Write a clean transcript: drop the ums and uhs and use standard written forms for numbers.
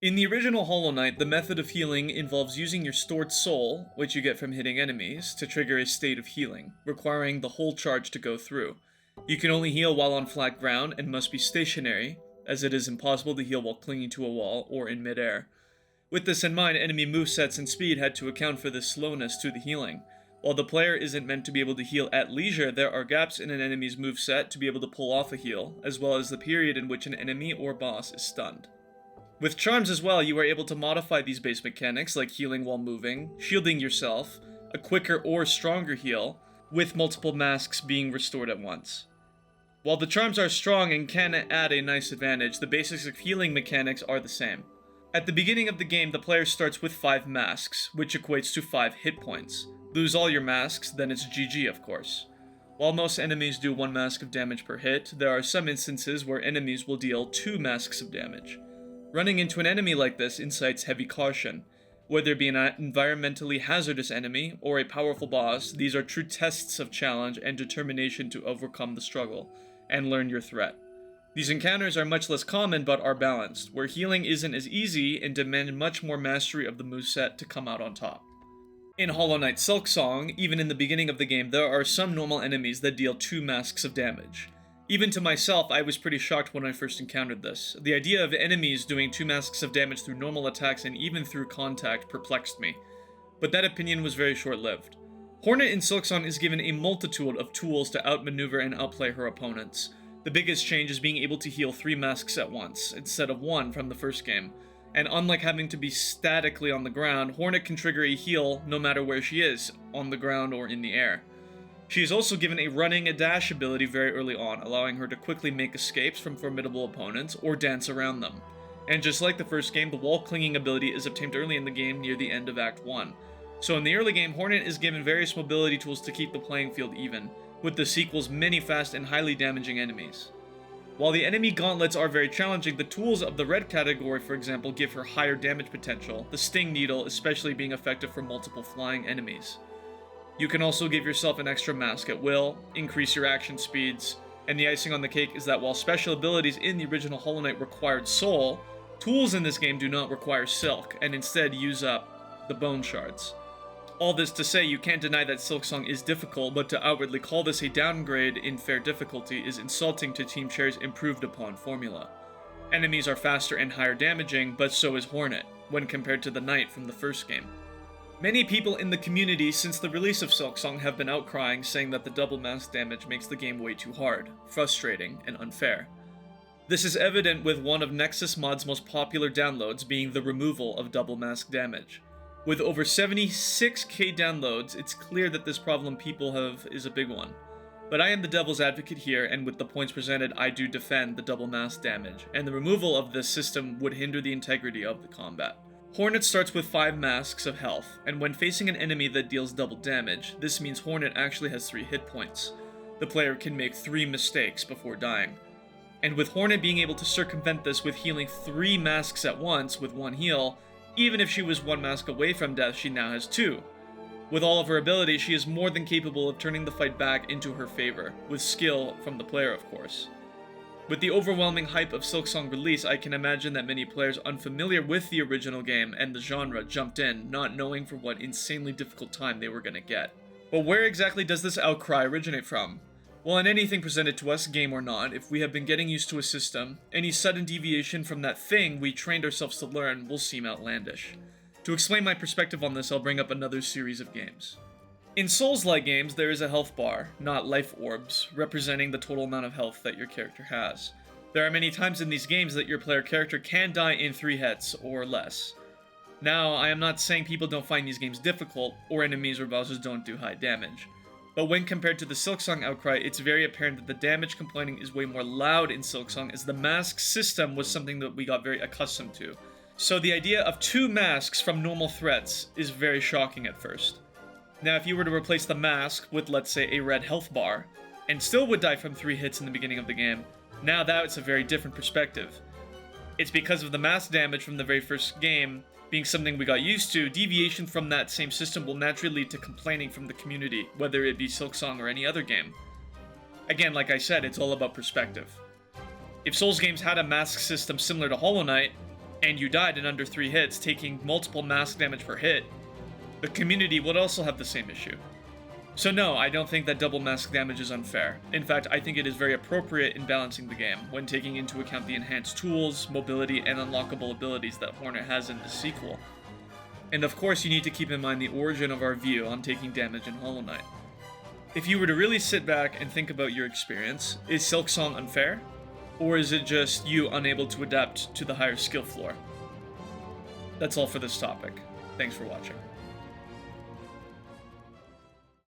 In the original Hollow Knight, the method of healing involves using your stored soul, which you get from hitting enemies, to trigger a state of healing, requiring the whole charge to go through. You can only heal while on flat ground and must be stationary, as it is impossible to heal while clinging to a wall or in midair. With this in mind, enemy movesets and speed had to account for this slowness to the healing. While the player isn't meant to be able to heal at leisure, there are gaps in an enemy's moveset to be able to pull off a heal, as well as the period in which an enemy or boss is stunned. With charms as well, you are able to modify these base mechanics like healing while moving, shielding yourself, a quicker or stronger heal, with multiple masks being restored at once. While the charms are strong and can add a nice advantage, the basics of healing mechanics are the same. At the beginning of the game, the player starts with 5 masks, which equates to 5 hit points. Lose all your masks, then it's GG of course. While most enemies do 1 mask of damage per hit, there are some instances where enemies will deal 2 masks of damage. Running into an enemy like this incites heavy caution. Whether it be an environmentally hazardous enemy or a powerful boss, these are true tests of challenge and determination to overcome the struggle and learn your threat. These encounters are much less common but are balanced, where healing isn't as easy and demand much more mastery of the moveset to come out on top. In Hollow Knight Silksong, even in the beginning of the game, there are some normal enemies that deal 2 masks of damage. Even to myself, I was pretty shocked when I first encountered this. The idea of enemies doing 2 masks of damage through normal attacks and even through contact perplexed me, but that opinion was very short-lived. Hornet in Silksong is given a multitude of tools to outmaneuver and outplay her opponents. The biggest change is being able to heal 3 masks at once, instead of 1 from the first game. And unlike having to be statically on the ground, Hornet can trigger a heal no matter where she is, on the ground or in the air. She is also given a running and dash ability very early on, allowing her to quickly make escapes from formidable opponents or dance around them. And just like the first game, the wall clinging ability is obtained early in the game near the end of Act 1. So in the early game, Hornet is given various mobility tools to keep the playing field even, with the sequel's many fast and highly damaging enemies. While the enemy gauntlets are very challenging, the tools of the red category, for example, give her higher damage potential, the Sting Needle especially being effective for multiple flying enemies. You can also give yourself an extra mask at will, increase your action speeds, and the icing on the cake is that while special abilities in the original Hollow Knight required soul, tools in this game do not require silk, and instead use up the bone shards. All this to say, you can't deny that Silksong is difficult, but to outwardly call this a downgrade in fair difficulty is insulting to Team Cherry's improved upon formula. Enemies are faster and higher damaging, but so is Hornet, when compared to the Knight from the first game. Many people in the community since the release of Silksong have been outcrying, saying that the double mask damage makes the game way too hard, frustrating, and unfair. This is evident with one of Nexus Mod's most popular downloads being the removal of double mask damage. With over 76k downloads, it's clear that this problem people have is a big one. But I am the devil's advocate here, and with the points presented, I do defend the double mask damage, and the removal of this system would hinder the integrity of the combat. Hornet starts with 5 masks of health, and when facing an enemy that deals double damage, this means Hornet actually has 3 hit points. The player can make 3 mistakes before dying. And with Hornet being able to circumvent this with healing 3 masks at once with 1 heal, even if she was 1 mask away from death, she now has 2. With all of her abilities, she is more than capable of turning the fight back into her favor, with skill from the player of course. With the overwhelming hype of Silksong release, I can imagine that many players unfamiliar with the original game and the genre jumped in, not knowing for what insanely difficult time they were gonna get. But where exactly does this outcry originate from? Well, in anything presented to us, game or not, if we have been getting used to a system, any sudden deviation from that thing we trained ourselves to learn will seem outlandish. To explain my perspective on this, I'll bring up another series of games. In Souls-like games, there is a health bar, not life orbs, representing the total amount of health that your character has. There are many times in these games that your player character can die in 3 hits or less. Now, I am not saying people don't find these games difficult, or enemies or bosses don't do high damage. But when compared to the Silksong outcry, it's very apparent that the damage complaining is way more loud in Silksong, as the mask system was something that we got very accustomed to. So the idea of 2 masks from normal threats is very shocking at first. Now if you were to replace the mask with, let's say, a red health bar, and still would die from 3 hits in the beginning of the game, now that's a very different perspective. It's because of the mask damage from the very first game being something we got used to, deviation from that same system will naturally lead to complaining from the community, whether it be Silksong or any other game. Again, like I said, it's all about perspective. If Souls games had a mask system similar to Hollow Knight, and you died in under 3 hits, taking multiple mask damage per hit, the community would also have the same issue. So no, I don't think that double mask damage is unfair. In fact, I think it is very appropriate in balancing the game, when taking into account the enhanced tools, mobility, and unlockable abilities that Hornet has in the sequel. And of course, you need to keep in mind the origin of our view on taking damage in Hollow Knight. If you were to really sit back and think about your experience, is Silksong unfair? Or is it just you unable to adapt to the higher skill floor? That's all for this topic. Thanks for watching.